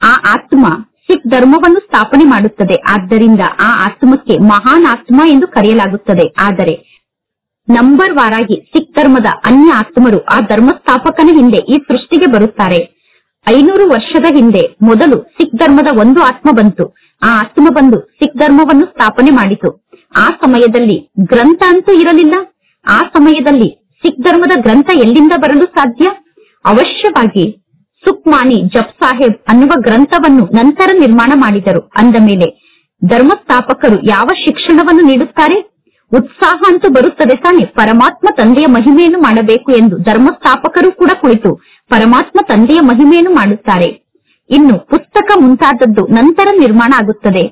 ಆ ಆತ್ಮ ಸಿಖ್ ಧರ್ಮವನ್ನು ಸ್ಥಾಪನೆ ಮಾಡುತ್ತದೆ. ಆದ್ದರಿಂದ ಆ ಆತ್ಮಕ್ಕೆ ಮಹಾನ್ ಆತ್ಮ ಎಂದು ಕರೆಯಲಾಗುತ್ತದೆ. ಆದರೆ ನಂಬರ್ ವಾರಾಗಿ ಸಿಖ್ ಧರ್ಮದ ಅನ್ಯ ಆತ್ಮರು ಆ ಧರ್ಮಸ್ಥಾಪಕನ ಹಿಂದೆ ಈ ಸೃಷ್ಟಿಗೆ ಬರುತ್ತಾರೆ. 500 ವರ್ಷದ ಹಿಂದೆ ಮೊದಲು ಸಿಖ್ ಧರ್ಮದ ಒಂದು ಆತ್ಮ ಬಂತು. ಆ ಆತ್ಮ ಬಂದು ಸಿಖ್ ಧರ್ಮವನ್ನು ಸ್ಥಾಪನೆ ಮಾಡಿತು. ಆ ಸಮಯದಲ್ಲಿ ಗ್ರಂಥ ಅಂತೂ ಇರಲಿಲ್ಲ. ಆ ಸಮಯದಲ್ಲಿ ಸಿಖ್ ಧರ್ಮದ ಗ್ರಂಥ ಎಲ್ಲಿಂದ ಬರಲು ಸಾಧ್ಯ? ಅವಶ್ಯವಾಗಿ ಸುಖ್ಮಾನಿ ಜಪ್ ಸಾಹೇಬ್ ಅನ್ನುವ ಗ್ರಂಥವನ್ನು ನಂತರ ನಿರ್ಮಾಣ ಮಾಡಿದರು. ಅಂದ ಮೇಲೆ ಧರ್ಮಸ್ಥಾಪಕರು ಯಾವ ಶಿಕ್ಷಣವನ್ನು ನೀಡುತ್ತಾರೆ? ಉತ್ಸಾಹ ಅಂತೂ ಬರುತ್ತದೆ ತಾನೆ. ಪರಮಾತ್ಮ ತಂದೆಯ ಮಹಿಮೆಯನ್ನು ಮಾಡಬೇಕು ಎಂದು ಧರ್ಮಸ್ಥಾಪಕರು ಕೂಡ ಕುಳಿತು ಪರಮಾತ್ಮ ತಂದೆಯ ಮಹಿಮೆಯನ್ನು ಮಾಡುತ್ತಾರೆ. ಇನ್ನು ಪುಸ್ತಕ ಮುಂತಾದದ್ದು ನಂತರ ನಿರ್ಮಾಣ ಆಗುತ್ತದೆ.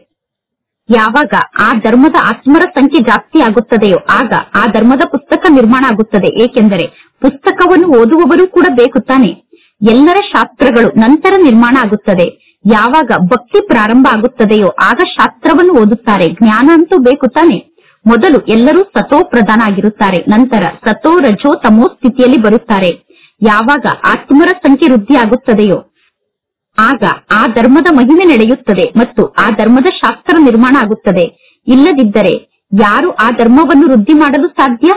ಯಾವಾಗ ಆ ಧರ್ಮದ ಆತ್ಮರ ಸಂಖ್ಯೆ ಜಾಸ್ತಿ ಆಗುತ್ತದೆಯೋ ಆಗ ಆ ಧರ್ಮದ ಪುಸ್ತಕ ನಿರ್ಮಾಣ ಆಗುತ್ತದೆ. ಏಕೆಂದರೆ ಪುಸ್ತಕವನ್ನು ಓದುವವರು ಕೂಡ ಬೇಕು ತಾನೆ. ಎಲ್ಲರ ಶಾಸ್ತ್ರಗಳು ನಂತರ ನಿರ್ಮಾಣ ಆಗುತ್ತದೆ. ಯಾವಾಗ ಭಕ್ತಿ ಪ್ರಾರಂಭ ಆಗುತ್ತದೆಯೋ ಆಗ ಶಾಸ್ತ್ರವನ್ನು ಓದುತ್ತಾರೆ. ಜ್ಞಾನ ಅಂತೂ ಬೇಕು ತಾನೆ. ಮೊದಲು ಎಲ್ಲರೂ ಸತೋ ಪ್ರಧಾನ ಆಗಿರುತ್ತಾರೆ. ನಂತರ ಸತೋ ರಜೋ ತಮೋ ಸ್ಥಿತಿಯಲ್ಲಿ ಬರುತ್ತಾರೆ. ಯಾವಾಗ ಆತ್ಮರ ಸಂಖ್ಯೆ ವೃದ್ಧಿ ಆಗುತ್ತದೆಯೋ ಆಗ ಆ ಧರ್ಮದ ಮಹಿಮೆ ನಡೆಯುತ್ತದೆ ಮತ್ತು ಆ ಧರ್ಮದ ಶಾಸ್ತ್ರ ನಿರ್ಮಾಣ ಆಗುತ್ತದೆ. ಇಲ್ಲದಿದ್ದರೆ ಯಾರು ಆ ಧರ್ಮವನ್ನು ವೃದ್ಧಿ ಮಾಡಲು ಸಾಧ್ಯ?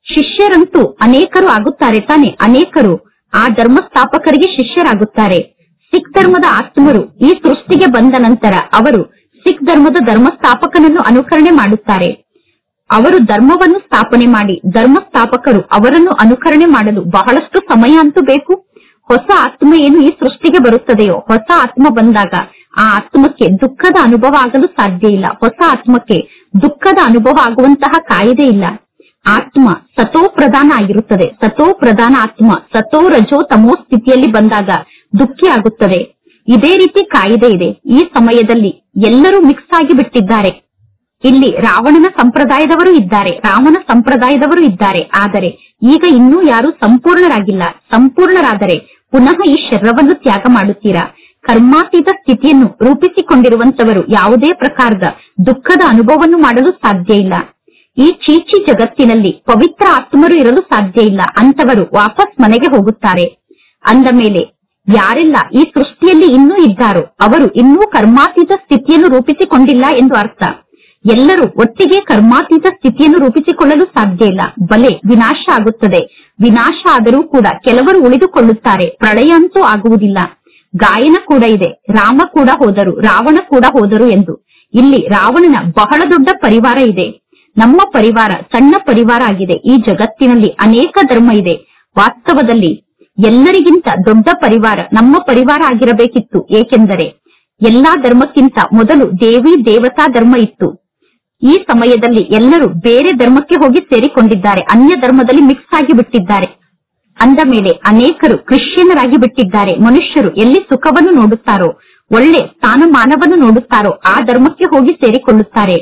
ಶಿಷ್ಯರಂತೂ ಅನೇಕರು ಆಗುತ್ತಾರೆ ತಾನೆ. ಅನೇಕರು ಆ ಧರ್ಮಸ್ಥಾಪಕರಿಗೆ ಶಿಷ್ಯರಾಗುತ್ತಾರೆ. ಸಿಖ್ ಧರ್ಮದ ಆತ್ಮರು ಈ ಸೃಷ್ಟಿಗೆ ಬಂದ ನಂತರ ಅವರು ಸಿಖ್ ಧರ್ಮದ ಧರ್ಮಸ್ಥಾಪಕನನ್ನು ಅನುಕರಣೆ ಮಾಡುತ್ತಾರೆ. ಅವರು ಧರ್ಮವನ್ನು ಸ್ಥಾಪನೆ ಮಾಡಿ ಧರ್ಮಸ್ಥಾಪಕರು ಅವರನ್ನು ಅನುಕರಣೆ ಮಾಡಲು ಬಹಳಷ್ಟು ಸಮಯ ಅಂತೂ ಬೇಕು. ಹೊಸ ಆತ್ಮ ಏನು ಈ ಸೃಷ್ಟಿಗೆ ಬರುತ್ತದೆಯೋ ಹೊಸ ಆತ್ಮ ಬಂದಾಗ ಆ ಆತ್ಮಕ್ಕೆ ದುಃಖದ ಅನುಭವ ಆಗಲು ಸಾಧ್ಯ ಇಲ್ಲ. ಹೊಸ ಆತ್ಮಕ್ಕೆ ದುಃಖದ ಅನುಭವ ಆಗುವಂತಹ ಕಾಯಿದೆ ಇಲ್ಲ. ಆತ್ಮ ಸತೋ ಪ್ರಧಾನ ಆಗಿರುತ್ತದೆ. ಸತೋ ಪ್ರಧಾನ ಆತ್ಮ ಸತೋ ರಜೋ ತಮೋ ಸ್ಥಿತಿಯಲ್ಲಿ ಬಂದಾಗ ದುಃಖಿ ಆಗುತ್ತದೆ. ಇದೇ ರೀತಿ ಕಾಯಿದೆ ಇದೆ. ಈ ಸಮಯದಲ್ಲಿ ಎಲ್ಲರೂ ಮಿಕ್ಸ್ ಆಗಿ ಬಿಟ್ಟಿದ್ದಾರೆ. ಇಲ್ಲಿ ರಾವಣನ ಸಂಪ್ರದಾಯದವರು ಇದ್ದಾರೆ, ರಾಮನ ಸಂಪ್ರದಾಯದವರು ಇದ್ದಾರೆ. ಆದರೆ ಈಗ ಇನ್ನೂ ಯಾರು ಸಂಪೂರ್ಣರಾಗಿಲ್ಲ. ಸಂಪೂರ್ಣರಾದರೆ ಪುನಃ ಈ ಶರೀರವನ್ನು ತ್ಯಾಗ ಮಾಡುತ್ತೀರಾ. ಕರ್ಮಾತೀತ ಸ್ಥಿತಿಯನ್ನು ರೂಪಿಸಿಕೊಂಡಿರುವಂತವರು ಯಾವುದೇ ಪ್ರಕಾರದ ದುಃಖದ ಅನುಭವವನ್ನು ಮಾಡಲು ಸಾಧ್ಯ ಇಲ್ಲ. ಈ ಚೀಚಿ ಜಗತ್ತಿನಲ್ಲಿ ಪವಿತ್ರ ಆತ್ಮರು ಇರಲು ಸಾಧ್ಯ ಇಲ್ಲ. ಅಂತವರು ವಾಪಸ್ ಮನೆಗೆ ಹೋಗುತ್ತಾರೆ. ಅಂದ ಮೇಲೆ ಯಾರೆಲ್ಲ ಈ ಸೃಷ್ಟಿಯಲ್ಲಿ ಇನ್ನೂ ಇದ್ದಾರೋ ಅವರು ಇನ್ನೂ ಕರ್ಮಾತೀತ ಸ್ಥಿತಿಯನ್ನು ರೂಪಿಸಿಕೊಂಡಿಲ್ಲ ಎಂದು ಅರ್ಥ. ಎಲ್ಲರೂ ಒಟ್ಟಿಗೆ ಕರ್ಮಾತೀತ ಸ್ಥಿತಿಯನ್ನು ರೂಪಿಸಿಕೊಳ್ಳಲು ಸಾಧ್ಯ ಇಲ್ಲ. ಬಲೆ ವಿನಾಶ ಆಗುತ್ತದೆ. ವಿನಾಶ ಆದರೂ ಕೂಡ ಕೆಲವರು ಉಳಿದುಕೊಳ್ಳುತ್ತಾರೆ. ಪ್ರಳಯ ಅಂತೂ ಆಗುವುದಿಲ್ಲ. ಗಾಯನ ಕೂಡ ಇದೆ. ರಾಮ ಕೂಡ ಹೋದರು, ರಾವಣ ಕೂಡ ಹೋದರು ಎಂದು. ಇಲ್ಲಿ ರಾವಣನ ಬಹಳ ದೊಡ್ಡ ಪರಿವಾರ ಇದೆ. ನಮ್ಮ ಪರಿವಾರ ಸಣ್ಣ ಪರಿವಾರ ಆಗಿದೆ. ಈ ಜಗತ್ತಿನಲ್ಲಿ ಅನೇಕ ಧರ್ಮ ಇದೆ. ವಾಸ್ತವದಲ್ಲಿ ಎಲ್ಲರಿಗಿಂತ ದೊಡ್ಡ ಪರಿವಾರ ನಮ್ಮ ಪರಿವಾರ ಆಗಿರಬೇಕಿತ್ತು. ಏಕೆಂದರೆ ಎಲ್ಲಾ ಧರ್ಮಕ್ಕಿಂತ ಮೊದಲು ದೇವಿ ದೇವತಾ ಧರ್ಮ ಇತ್ತು. ಈ ಸಮಯದಲ್ಲಿ ಎಲ್ಲರೂ ಬೇರೆ ಧರ್ಮಕ್ಕೆ ಹೋಗಿ ಸೇರಿಕೊಂಡಿದ್ದಾರೆ. ಅನ್ಯ ಧರ್ಮದಲ್ಲಿ ಮಿಕ್ಸ್ ಆಗಿ ಬಿಟ್ಟಿದ್ದಾರೆ. ಅಂದ ಮೇಲೆ ಅನೇಕರು ಕ್ರಿಶ್ಚಿಯನರಾಗಿ ಬಿಟ್ಟಿದ್ದಾರೆ. ಮನುಷ್ಯರು ಎಲ್ಲಿ ಸುಖವನ್ನು ನೋಡುತ್ತಾರೋ, ಒಳ್ಳೆ ಸ್ಥಾನಮಾನವನ್ನು ನೋಡುತ್ತಾರೋ ಆ ಧರ್ಮಕ್ಕೆ ಹೋಗಿ ಸೇರಿಕೊಳ್ಳುತ್ತಾರೆ.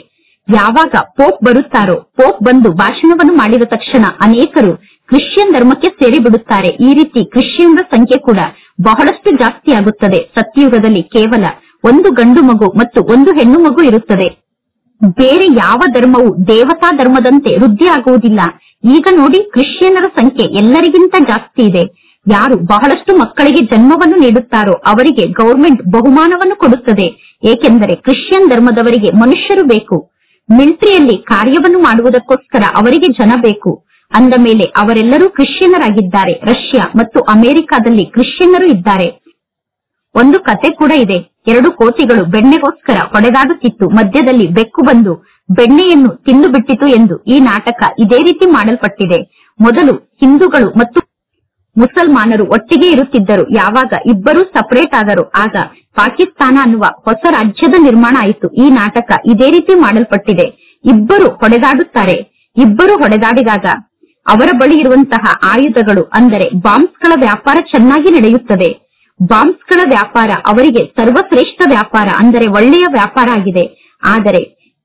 ಯಾವಾಗ ಪೋಪ್ ಬರುತ್ತಾರೋ, ಪೋಪ್ ಬಂದು ಭಾಷಣವನ್ನು ಮಾಡಿದ ತಕ್ಷಣ ಅನೇಕರು ಕ್ರಿಶ್ಚಿಯನ್ ಧರ್ಮಕ್ಕೆ ಸೇರಿ ಬಿಡುತ್ತಾರೆ. ಈ ರೀತಿ ಕ್ರಿಶ್ಚಿಯನ್ರ ಸಂಖ್ಯೆ ಕೂಡ ಬಹಳಷ್ಟು ಜಾಸ್ತಿ ಆಗುತ್ತದೆ. ಸತ್ಯಯುಗದಲ್ಲಿ ಕೇವಲ ಒಂದು ಗಂಡು ಮಗು ಮತ್ತು ಒಂದು ಹೆಣ್ಣು ಮಗು ಇರುತ್ತದೆ. ಬೇರೆ ಯಾವ ಧರ್ಮವು ದೇವತಾ ಧರ್ಮದಂತೆ ವೃದ್ಧಿ ಆಗುವುದಿಲ್ಲ. ಈಗ ನೋಡಿ, ಕ್ರಿಶ್ಚಿಯನ್ನರ ಸಂಖ್ಯೆ ಎಲ್ಲರಿಗಿಂತ ಜಾಸ್ತಿ ಇದೆ. ಯಾರು ಬಹಳಷ್ಟು ಮಕ್ಕಳಿಗೆ ಜನ್ಮವನ್ನು ನೀಡುತ್ತಾರೋ ಅವರಿಗೆ ಗೌರ್ಮೆಂಟ್ ಬಹುಮಾನವನ್ನು ಕೊಡುತ್ತದೆ. ಏಕೆಂದರೆ ಕ್ರಿಶ್ಚಿಯನ್ ಧರ್ಮದವರಿಗೆ ಮನುಷ್ಯರು ಬೇಕು. ಮಿಲಿಟರಿಯಲ್ಲಿ ಕಾರ್ಯವನ್ನು ಮಾಡುವುದಕ್ಕೋಸ್ಕರ ಅವರಿಗೆ ಜನ ಬೇಕು. ಅಂದ ಮೇಲೆ ಅವರೆಲ್ಲರೂ ಕ್ರಿಶ್ಚಿಯನರಾಗಿದ್ದಾರೆ. ರಷ್ಯಾ ಮತ್ತು ಅಮೆರಿಕಾದಲ್ಲಿ ಕ್ರಿಶ್ಚಿಯನ್ನರು ಇದ್ದಾರೆ. ಒಂದು ಕತೆ ಕೂಡ ಇದೆ. 2 ಕೋತಿಗಳು ಬೆಣ್ಣೆಗೋಸ್ಕರ ಹೊಡೆದಾಡುತ್ತಿತ್ತು. ಮಧ್ಯದಲ್ಲಿ ಬೆಕ್ಕು ಬಂದು ಬೆಣ್ಣೆಯನ್ನು ತಿಂದು ಬಿಟ್ಟಿತು ಎಂದು ಈ ನಾಟಕ ಇದೇ ರೀತಿ ಮಾಡಲ್ಪಟ್ಟಿದೆ. ಮೊದಲು ಹಿಂದೂಗಳು ಮತ್ತು ಮುಸಲ್ಮಾನರು ಒಟ್ಟಿಗೆ ಇರುತ್ತಿದ್ದರು. ಯಾವಾಗ ಇಬ್ಬರು ಸಪರೇಟ್ ಆದರು ಆಗ ಪಾಕಿಸ್ತಾನ ಅನ್ನುವ ಹೊಸ ರಾಜ್ಯದ ನಿರ್ಮಾಣ ಆಯಿತು. ಈ ನಾಟಕ ಇದೇ ರೀತಿ ಮಾಡಲ್ಪಟ್ಟಿದೆ. ಇಬ್ಬರು ಹೊಡೆದಾಡುತ್ತಾರೆ. ಇಬ್ಬರು ಹೊಡೆದಾಡಿದಾಗ ಅವರ ಬಳಿ ಇರುವಂತಹ ಆಯುಧಗಳು ಅಂದರೆ ಬಾಂಬ್ಸ್ಗಳ ವ್ಯಾಪಾರ ಚೆನ್ನಾಗಿ ನಡೆಯುತ್ತದೆ. ಬಾಂಬ್ಸ್ಗಳ ವ್ಯಾಪಾರ ಅವರಿಗೆ ಸರ್ವಶ್ರೇಷ್ಠ ವ್ಯಾಪಾರ, ಅಂದರೆ ಒಳ್ಳೆಯ ವ್ಯಾಪಾರ ಆಗಿದೆ. ಆದರೆ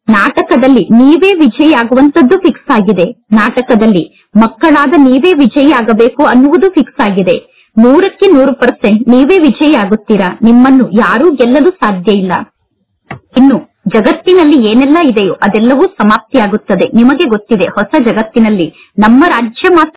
ನಾಟಕದಲ್ಲಿ ನೀವೇ ವಿಜಯಿ ಆಗುವಂತದ್ದು ಫಿಕ್ಸ್ ಆಗಿದೆ. ನಾಟಕದಲ್ಲಿ ಮಕ್ಕಳಾದ ನೀವೇ ವಿಜಯಿ ಆಗಬೇಕು ಅನ್ನುವುದು ಫಿಕ್ಸ್ ಆಗಿದೆ. 100ಕ್ಕೆ 100% ನೀವೇ ವಿಜಯಿ ಆಗುತ್ತೀರಾ. ನಿಮ್ಮನ್ನು ಯಾರೂ ಗೆಲ್ಲಲು ಸಾಧ್ಯ ಇಲ್ಲ. ಇನ್ನು ಜಗತ್ತಿನಲ್ಲಿ ಏನೆಲ್ಲ ಇದೆಯೋ ಅದೆಲ್ಲವೂ ಸಮಾಪ್ತಿಯಾಗುತ್ತದೆ. ನಿಮಗೆ ಗೊತ್ತಿದೆ, ಹೊಸ ಜಗತ್ತಿನಲ್ಲಿ ನಮ್ಮ ರಾಜ್ಯ ಮಾತ್ರ